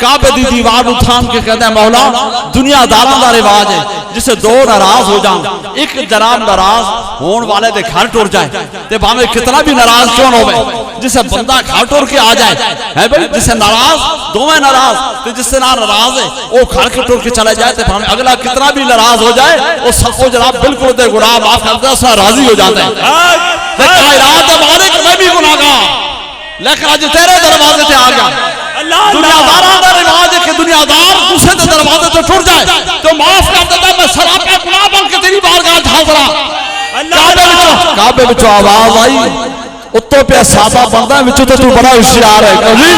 काबे दी दीवार उठान के कहता है मौला दुनियादारां दा रिवाज है जिसे दो नाराज हो जान एक जनाब नाराज होने वाले दे घर टुर जाए ते भावे कितना भी नाराज क्यों ना होवे जिसे बंदा घर टुर के आ जाए है भाई जिसे नाराज दोवें नाराज ते जिससे ना नाराज है वो घर के टुर के चले जाए ते भावे अगला कितना भी नाराज हो जाए वो सबको जनाब बिल्कुल दे गुनाह माफ कर दे उससे राजी हो जाता है ते कायनात दे मालिक मैं भी गुनाहगार लेकिन आज तेरे दरवाजे से आ गया दुनियादारां दा रिवाज है कि दुनियादार दूसरे के दरवाजे से टुर जाए तो माफ कर देता मैं सरापा गुनाह बन के तेरी बारगाह हाज़िर काबे विचों आवाज आई उत्तों पे सादा बंदा विचों तो तू बड़ा होशियार है कभी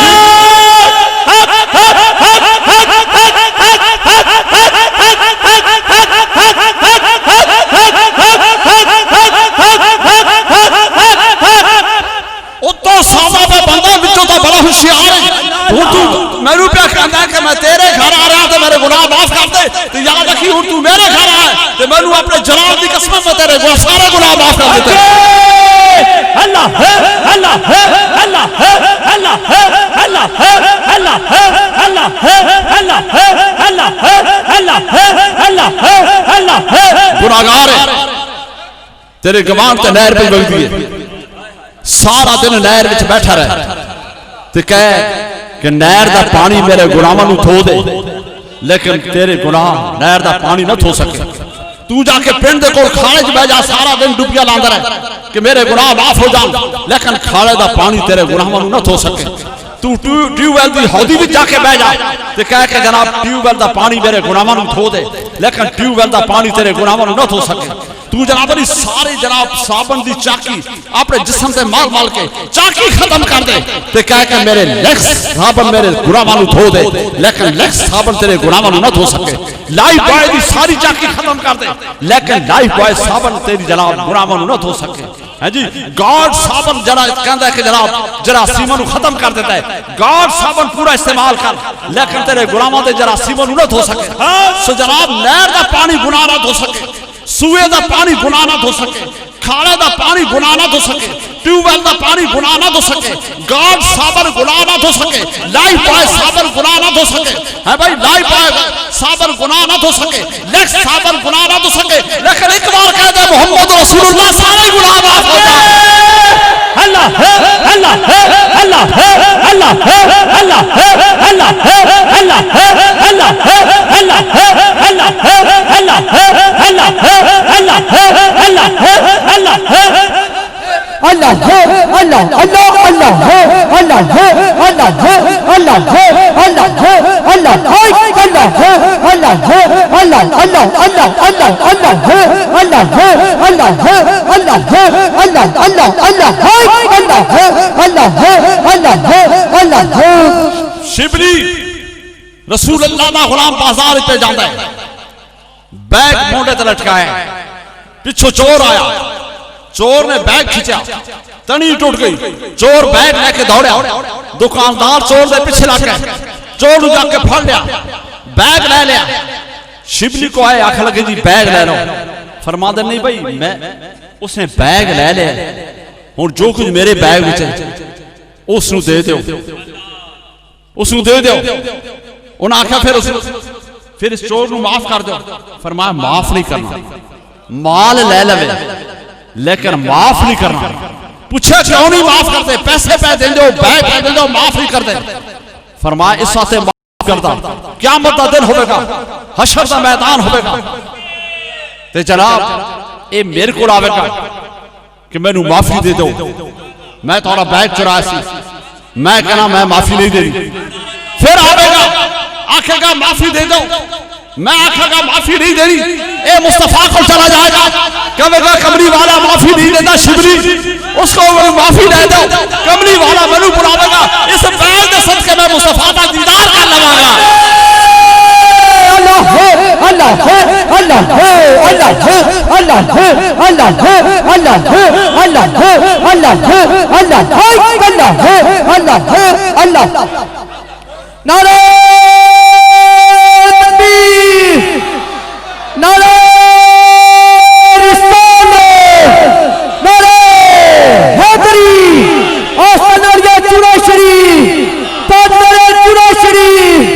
उत्तों सादा पे बंदा विचों तो बड़ा होशियार है तू मैनू पे कहता है कि मैं तेरे घर आ रहा तो मेरे गुनाह माफ कर दे तो याद रखी हूं तू मेरे घर आए तो मैनू अपने जलाल की कसम में तेरे सारे गुनाह माफ कर देते अल्लाह है अल्लाह है अल्लाह है अल्लाह है अल्लाह है अल्लाह है अल्लाह है अल्लाह है अल्लाह है अल्लाह है अल्लाह है अल्लाह है गुनाहगार है तेरे गवान ते नहर पे बगदी है सारा दिन नहर विच बैठा रहे ते कह कि नहर दा पानी मेरे गुनाहां नूं धो दे लेकिन तेरे गुनाह नहर दा पानी ना धो सके तू जाके पिंड दे कोल खाले च बैठ जा सारा दिन डुबिया लांदा रहे कि मेरे गुनाह माफ हो जान लेकिन खाले दा पानी तेरे गुनाहां नूं ना धो सके तू ट्यूबवेल दी हौदी विच जाके बैठ जा ते कह के जनाब ट्यूबवेल दा पानी मेरे गुनाहां नूं धो दे लेकिन ट्यूबवेल दा पानी तेरे गुनाहां नूं ना धो सके तू जनाब अपनी सारी जनाब साबन दी चाकी अपने जिस्म से माल माल के चाकी खत्म कर दे ते कह के मेरे लेक्स साबन मेरे गुनाहां नूं धो दे लेकिन लेक्स साबन तेरे गुनाहां नूं ना धो सके लाइफ बॉय दी सारी चाकी खत्म कर दे लेकिन लाइफ बॉय साबन तेरी जनाब गुनाहां नूं ना धो सके है जी गॉड साबन जरा कहता है कि जनाब जरासीमां नूं खत्म कर देता है गॉड साबन पूरा इस्तेमाल कर लेकिन तेरे गुनाहां ते जरासीमां नूं ना धो सके सो जनाब नहर दा पानी गुनाह ना धो सके सूए दा पानी गुनाह ना धो सके खाले दा पानी गुनाह ना धो सके ट्यूबवेल दा पानी गुनाह ना धो सके गॉड साबन गुनाह ना धो सके लाइफ बॉय साबन गुनाह ना धो सके है भाई लाइफ बॉय साबन गुनाह ना धो सके लेक्स साबन गुनाह ना धो सके लेकिन एक बार कह दे मोहम्मद रसूलुल्लाह सारे गुनाह माफ हो जाए अल्लाह है अल्लाह है अल्लाह है अल्लाह है अल्लाह है अल्लाह है अल्लाह है अल्लाह है अल्लाह है अल्लाह है अल्लाह है अल्लाह है अल्लाह है अल्लाह है अल्लाह है अल्लाह है अल्लाह अल्लाह अल्लाह है अल्लाह है अल्लाह है अल्लाह है अल्लाह है अल्लाह है अल्लाह है अल्लाह है अल्लाह अल्लाह अल्लाह अल्लाह अल्लाह है अल्लाह है अल्लाह है अल्लाह है अल्लाह अल्लाह अल्लाह है अल्लाह है अल्लाह है अल्लाह है अल्लाह है शिबली रसूल अल्लाह दा गुलाम बाजार पे जांदा है बैग मोंडे ते लटकाया पिछो चोर आया चोर ने बैग खींचा तनी टूट गई चोर बैग लेके दौड़या दुकानदार चोर दे पीछे लग गया चोर नु जाके फड़ लिया बैग ले लिया शिबली को आए आख लगे जी बैग ले लो फरमाते नहीं भाई मैं उसने बैग ले लिया हुण जो कुछ मेरे बैग विच है उस नु दे दो उसनु दे दो उन्हें आख्या फिर इस चोर नु माफ कर दो फरमाया माफ नहीं करना माल ले लवे लेकिन माफ नहीं करना पूछा क्यों नहीं माफ करते पैसे पै दे दो बैग पै दे दो माफ नहीं करते फरमाया इस वास्ते माफ करता क़यामत दा दिन होगा हशर दा मैदान होगा ते जनाब ये मेरे को आवेगा कि मैनू माफी दे दो मैं थोड़ा बैग चुराया सी मैं कहना मैं माफी नहीं देनी फिर आवेगा आखेगा माफी दे दो मैं आखेगा माफी नहीं देनी ए मुस्तफा को चला जाएगा कहेगा कमली वाला माफी नहीं देता शिबली उसको माफी दे दो कमली वाला मैनू बुलावेगा इस बैग के सदके मैं मुस्तफा का दीदार कर लवांगा अल्लाह है अल्लाह है अल्लाह है अल्लाह है अल्लाह है अल्लाह है अल्लाह है अल्लाह है अल्लाह है अल्लाह है अल्लाह है अल्लाह है अल्लाह नारे तकबीर नारे रिसालत नारे हैदरी आसनारिया चुरा शरीफ ताजदारे चुरा शरीफ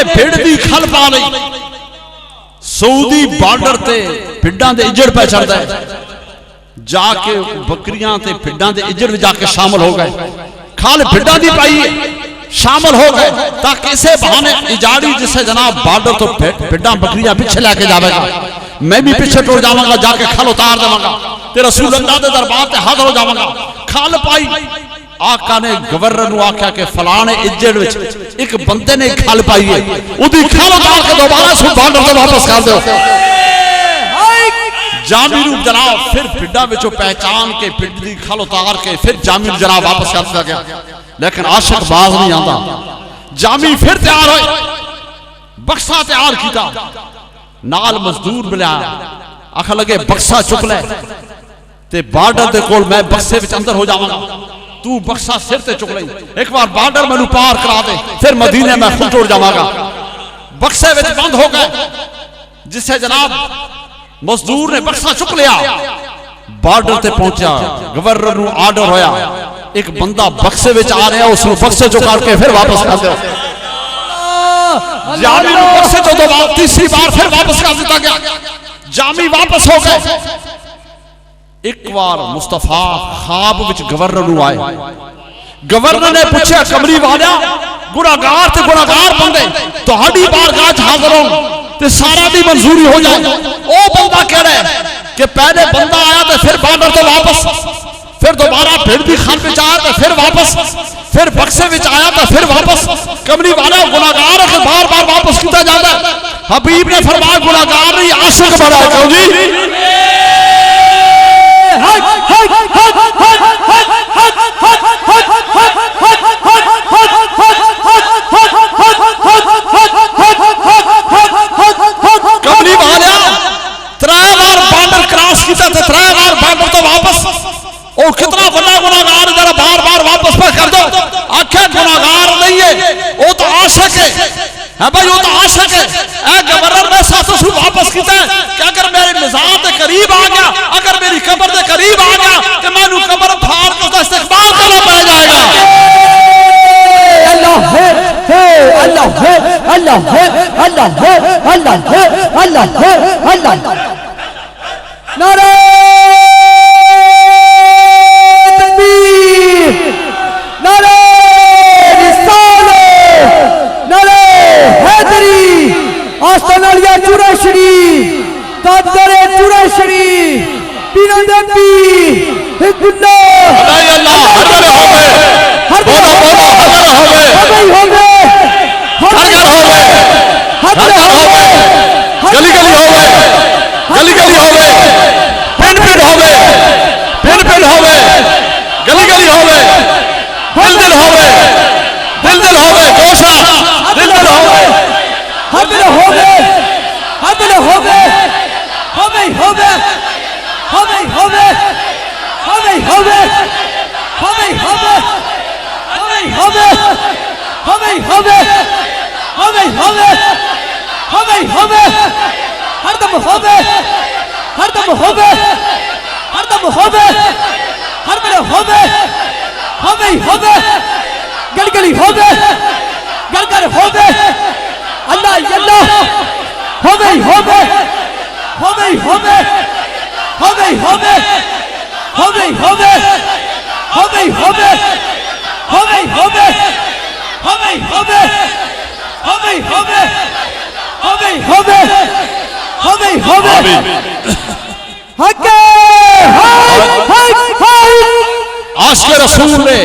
ने भिड़ दी खल पा लई। सऊदी बार्डर ते भिड्डां दे इजड़ पै चढ़दा है, जाके बकरियां ते भिड्डां दे इजड़ में जाके शामिल हो गए। खल भिड्डां दी पाई है, शामिल हो गए ताकि इसे बहाने इजाड़ी जिसे जनाब बार्डर तो भिड्डां बकरियां पीछे लेके जाएगा, मैं भी पीछे टुर जाऊंगा, जाके खल उतार देवांगा ते रसूल अल्लाह दे दरबार ते हाजिर हो जाऊंगा। खल पाई, आका ने गवर्नर नु आख्या कि फलाने इज्जड़ विच एक बंदे ने खल पाई है, उदी खल उतार के दोबारा सु बार्डर ते वापस कर दो। जामी नु जनाब फिर भिड्डां विचों पहचान के भिड्ड दी खल उतार के फिर जामी नु जनाब वापस कर दिया गया। लेकिन आशिक बाज नहीं आता। जामी फिर तैयार होए, बक्सा तैयार किया, नाल मजदूर बुलाया, आख लगे बक्सा चुक ले ते बार्डर दे कोल मैं बक्से विच अंदर हो जावांगा, तू बक्सा सिर ते चुक ले, एक बार बार्डर मैनू पार करा दे, फिर मदीने मैं खुद टुर जावांगा। बक्से विच बंद हो गए, जिसे जनाब मजदूर ने बक्सा चुक लिया, बार्डर ते पहुंचा, गवर्नर नु आर्डर होया एक बंदा बक्से विच आ रहा, उसको बक्से चो काट के फिर वापस कर दो। जामी नु बक्से चो दोबारा तीसरी बार फिर वापस कर दिया गया। जामी वापस हो गए। एक बार मुस्तफा ख्वाब विच गवर्नर नु आए, गवर्नर ने पूछा कमरी वाला गुनाहगार ते गुनाहगार बंदे तुहाडी बारगाह च हाजिर हो ते सारा दी मंजूरी हो जाए। ओ बंदा कह रहा है कि पहले बंदा आया तो फिर बार्डर तो वापस, फिर दोबारा भिड़ दी खान विच आया तो फिर वापस, फिर बक्से विच आया तो फिर वापस। कमरी वाला गुनाहगार है, बार बार वापस किया जाता है। हबीब ने फरमाया गुनाहगार नहीं आशिक बड़ा है। क्यों जी? कमली वाला 3 बार बार्डर क्रॉस किया, 3 बार बार्डर तो वापस। और कितना बड़ा गुनाहगार जरा बार बार वापस पर कर दो। आखिर गुनाहगार नहीं है, वो तो आशिक है भाई, वो तो आशिक है। ए गवर्नर ने साथ वापस किया कि अगर मेरे मिजाज के करीब आ गया, अगर मेरी कब्र के करीब आ गया तो मैनू कब्र फाड़ के उसका इस्तेमाल करना पड़ जाएगा। अल्लाह है, अल्लाह है, अल्लाह है, अल्लाह है, अल्लाह है, अल्लाह है, अल्लाह। नारे तकबीर, नारे रिसालत, नारे हैदरी, आस्तानालिया चूरा शरीफ, दादरे चूरा शरीफ, पीरों दे पीर, हिजबुल्लाह, अल्लाह हर हो गए, बोलो बोलो हर हो गए, हो गए, हर घर हो गए, हर घर हो गए, गली गली हो गए, गली गली हो गए, पिंड पिंड हो गए, पिंड पिंड हो गए, गली गली हो गए, दिल दिल हो गए, दिल दिल हो गए, गोशा दिल दिल हो गए, हर दिल हो गए, हर दिल हो गए, हो गए, हो गए, हो गए, हो गए, हो गए, हो गए, हो गए, हो गए, हो गए, हो गए, हो गए, हो गए, हो गए, हो गए, हो गए, हो गए, हर दम हो गए, हर दम हो गए, हर दम हो गए, हर दिल हो गए, हो गए, हो गए, गली गली हो गए, घर घर हो गए, अल्लाह अल्लाह हो गई, हो गए, हो गई, हो गए, हो गई, हो गए, हो गई, हो गए, हो गई, हो गए, हो गई, हो गए, हो गई, हो गए, हो गई, हो गए, हो गई, हो गए, हो गई, हो गए, हके आशिक़ रसूल ने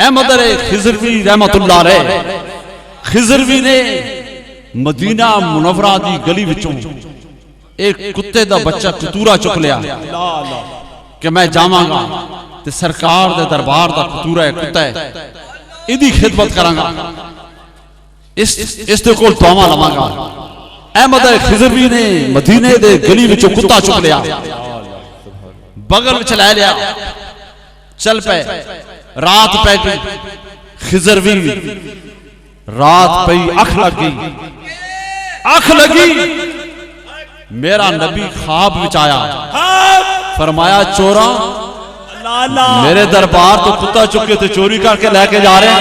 अहमद खिजरवी रहमतुल्लाह अलैह, खिजरवी ने मदीना मुनव्वरा दी गली विचों एक कुत्ते दा बच्चा कतूरा चुक लिया कि मैं जावांगा ते सरकार दे दरबार दा कतूरा है, कुत्ता है, इदी खिदमत करांगा, इस दे कोल दुआवां लवांगा। अहमद खिजरवी ने मदीने दे गली विचों कुत्ता चुक लिया, बगल विच लै लिया, चल पे। रात पै गई, खिजरवी रात पई, अख लग गई, अख लगी, मेरा नबी ख्वाब विच आया, फरमाया चोरा मेरे दरबार तो कुत्ता चुके थे चोरी करके लेके जा रहे हैं।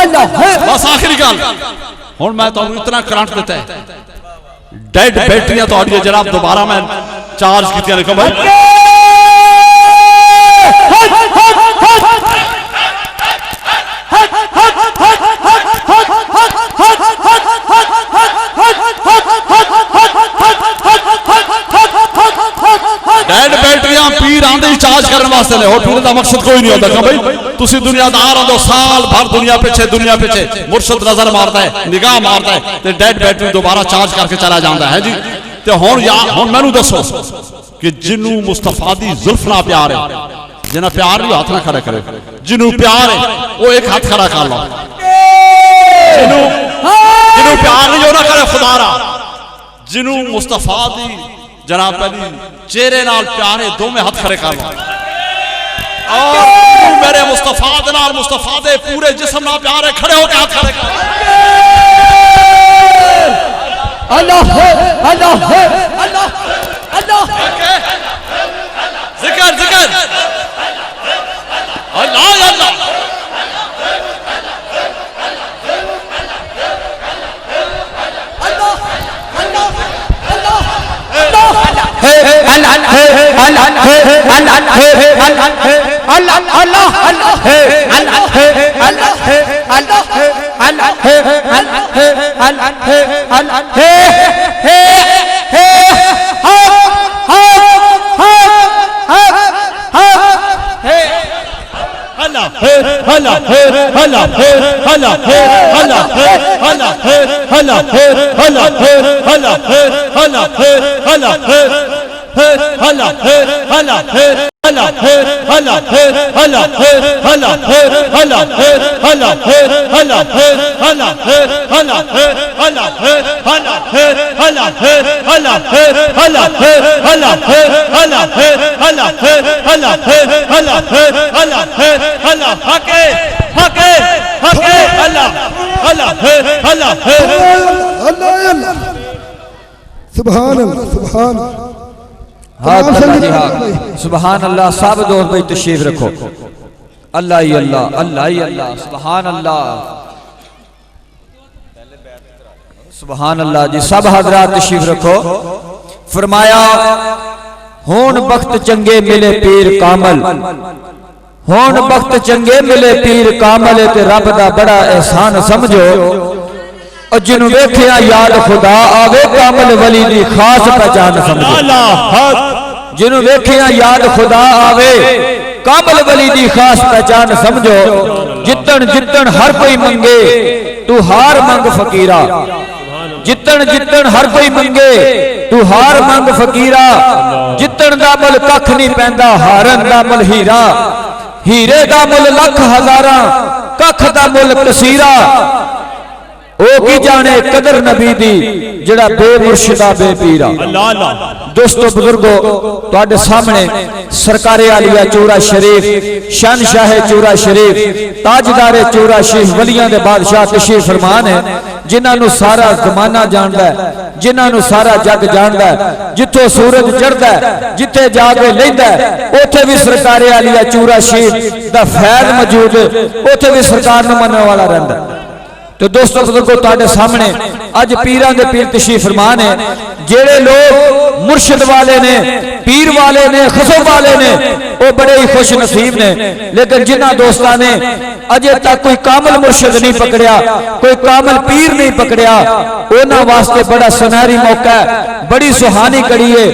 बस आखिरी गल हुण मैं तुहानूं इतना करंट दिता है डेड बैटरियां तुहाडियां जनाब दोबारा मैं चार्ज कीतियां ने भाई डेड बैटरियां पीर आंदे चार्ज करने वास्ते ने और पीर का मकसद कोई नहीं होता भाई तुसी दुनियादार हो साल भर दुनिया पीछे मुर्शद नजर मारता है निगाह मारता है ते डेड बैटरी दोबारा चार्ज करके चला जाता है जी ते हुण मैनू दसो कि जिन्नू मुस्तफा दी जुल्फ ना प्यार है जिन्ना प्यार नहीं हाथ ना खड़ा करे जिन्नू प्यार है वो एक हाथ खड़ा कर लो जिन्नू प्यार नहीं हो ना करे खुदारा जिन्नू मुस्तफा दी जनाब पहली चेहरे नाल प्यार है दो में हाथ खड़े कर लो मेरे मुस्तफा दे नाल मुस्तफा दे पूरे जिस्म नाल प्यार है खड़े होकर हाथ खड़े कर अल्लाह अल्लाह अल्लाह अल्लाह जिक्र जिक्र अल्लाह अल्लाह सुभान अल्लाह सुभान सुभान अल्लाह सब दोस्त भाई तशरीफ रखो अल्लाह ही अल्लाह अल्लाह ही अल्लाह सुभान अल्लाह सुभान अल्लाह जी सब हजरात तशरीफ रखो फरमाया हुण वक्त चंगे मिले पीर कामल हुण वक्त चंगे मिले पीर कामल ते रब दा बड़ा एहसान समझो और जिन्हों वेखिया याद खुदा आवे कामल वली दी खास पहचान समझो जिन्हों वेखिया याद खुदा आवे कामल वली दी खास पहचान समझो जितन जितन हर कोई मंगे तू हार मंग फकीरा जितन जितन हर कोई मंगे तू हार मंग फकीरा जितन दा मुल कख नहीं पैंदा हारन दा मुल हीरा हीरे दा मुल लख हजारा कख दा मुल कसीरा ओ की जाने कदर नबी दी जड़ा बेमुर्शिदा बेपीरा दोस्तों बुजुर्गो तुहाडे सामने सरकारे आलिया चूरा शरीफ शहनशाह चूरा शरीफ ताजदारे चूरा शरीफ वलियां दे बादशाह तशरीफ फरमान है जिन्हां सारा जमाना जानदा है जिन्हां सारा जग जानदा है जिथों सूरज चढ़दा है जिथे जाके लैंदा है ओथे भी सरकारे आलिया चूरा शरीफ दा फैज़ मौजूद है ओथे भी सरकार नूं मनने वाला रहिंदा है तो दोस्तों बुजुर्गों तुहाडे सामने अज पीरां दे पीर तशरीफ फरमान है जेड़े लोग मुर्शिद वाले ने पीर वाले ने खसब वाले ने वो बड़े ही खुश नसीब ने लेकिन जिन्हां दोस्तां ने अजे तक कोई कामल मुर्शिद नहीं पकड़िया कोई कामल पीर नहीं पकड़िया उन्हां वास्ते बड़ा सुनहरी मौका है बड़ी सुहानी कड़ी है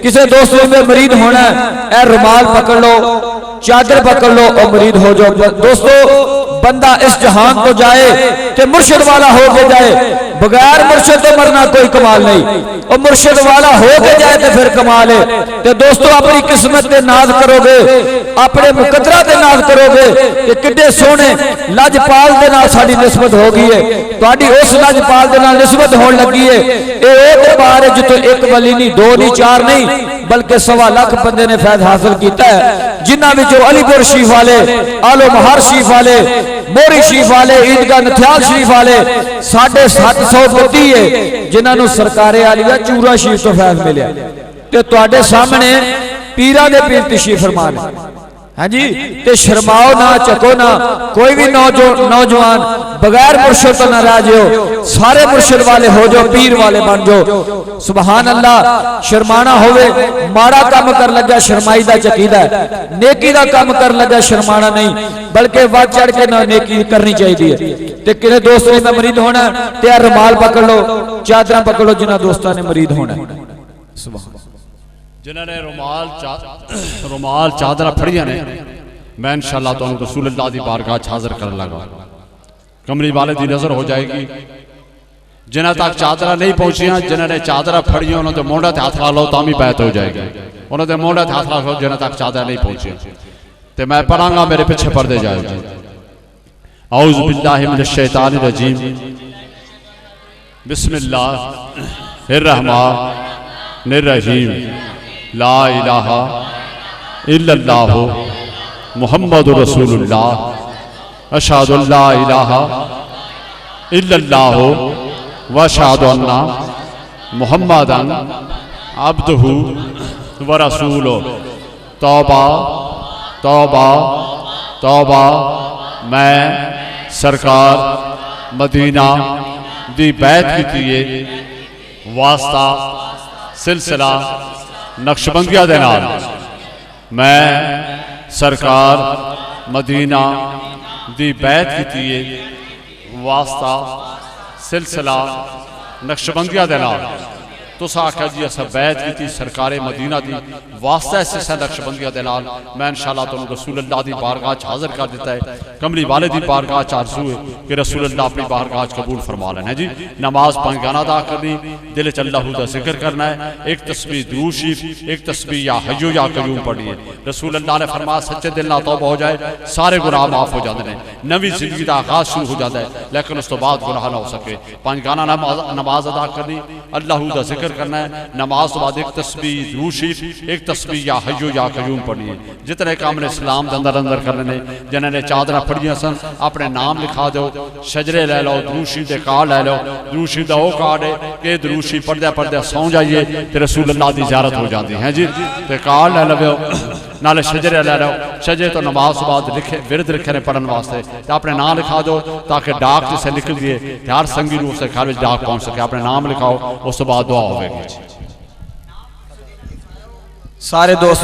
किसी दोस्त में मरीद होना है ए रुमाल पकड़ लो चादर पकड़ लो और मरीद हो जाओ दोस्तों बंदा इस जहान को जाए कि मुर्शिद वाला हो के जाए बगैर मुर्शिद तो मरना कोई कमाल नहीं और मुर्शिद वाला हो के जाए तो फिर कमाल है तो दोस्तों अपनी किस्मत के नाज करोगे अपने मुकद्दरा के नाज करोगे कि किड्डे सोने लजपाल के नाल साडी निस्बत हो गई है तुहाडी उस लजपाल के नाल निस्बत होने लगी है ये दरबार है जितों एक वली नहीं दो नहीं चार नहीं बल्कि 1.25 लाख बंदे ने फैज़ हासिल किया है जिन्हां विचों अलीपुर शरीफ वाले आलो महार शरीफ वाले मोरी शरीफ वाले ईदगाह नथियाल शरीफ वाले 750 पति है जिन्होंने सरकारे आलिया चूरा शरीफ तो फैज़ मिले ते तुहाडे सामने पीरां दे पीर तशरीफ फरमान हाँ जी, ते शर्माओ ना, चको ना। कोई भी नौजवान बगैर मुर्शिद तो नाराज हो, सारे मुर्शिद वाले हो जाओ, पीर वाले बन जाओ। सुभान अल्लाह। शर्माना होवे, माड़ा काम कर लगा शर्माई दा चकीदा है, नेकी दा काम कर लगा शर्माना नहीं, बल्कि वध चढ़ के ना नेकी करनी चाहिए। ते किने दोस्त ने मरीद होना ते रुमाल पकड़ लो, चादर पकड़ लो, जिन्होंने दोस्तों ने मरीद होना। जिन्होंने रुमाल चादर फड़िया ने, मैं इंशाअल्लाह तो रसूलुल्लाह दी बारगाह हाजिर कर लगा। कमली वाले की नजर हो जाएगी। जिन्हें तक चादर नहीं पहुंचिया, जिन्होंने चादर फड़िया उन्होंने मोढ़ा ते हाथ ला लो तो भी बैत हो जाएगी। उन्होंने मोढ़ा ते हाथ ला लो जिन्हें तक चादर नहीं पहुंची। तो मैं पढ़ांगा, मेरे पीछे पढ़ते जाएगी। औज़ु बिल्लाहि मिनश शैतानिर रजीम, बिस्मिल्लाहिर रहमानिर रहीम, ला इलाहा इल्लल्लाह मुहम्मदुर रसूलुल्लाह, अशहदु अल्ला इलाहा इल्लल्लाह व अशहदु अन्ना मुहम्मदन अब्दुहु व रसूलुहु। तौबा तौबा तौबा। मैं सरकार मदीना दी बैत की वास्ता सिलसिला नक्शबंदिया दे नाल। मैं सरकार मदीना दी बैत की वास्ता सिलसिला नक्शबंदिया दे नाल। तुस आख्या जी अस बैत की सरकार मदीना दी वास्ता इस नक्शबंदिया दे नाल। मैं इंशाअल्लाह तुहानू रसूलुल्लाह दी बारगाह हाजिर कर दिता है। कमली वाले दी बारगाह आरज़ू है कि रसूलुल्लाह अपनी बारगाह कबूल फरमा लेना है जी। नमाज पंगाना अदा करनी, दिल च अल्लाह दा जिक्र करना है, एक तस्बीह दुरूद शरीफ, एक तस्बीह या हय्यू या कय्यूम पढ़नी है। रसूलुल्लाह ने फरमाया सच्चे दिल नाल तौबा हो जाए, सारे गुनाह माफ हो जाते हैं, नवी जिंदगी का आगाज शुरू हो जाता है। लेकिन उस तो बाद गुनाह ना हो सके। पंगाना नमाज अदा करनी, अल्लाह दा जिक्र करना है। नमाज तो बाद एक तस्बीह दुरूद शरीफ, एक तस्बीह या हय्यू या कय्यूम पढ़नी है। जितने काम ने इस्लाम के अंदर करने, जिन्होंने चादर फड़िया सन अपने नाम लिखा दो, शजरे ले लो, दुरूद शरीफ के कार्ड ले लो। दुरूद शरीफ का वो कार्ड है कि दुरूद शरीफ पढ़दे पढ़दे सौ जाइए तो रसूलुल्लाह की ज़ियारत हो जाती है जी। तो कार्ड ले लो, नाले शजरे ले लो। शजरे तो नमाज के बाद लिखे विरद लिखे ने पढ़ने वास्ते, तो अपने नाम लिखा दो ताकि डाक जिसे निकल दिए हर संगी रूप से घर में डाक पहुँच सके। अपने नाम लिखाओ, उस बाद दुआ होगी। सारे दोस्त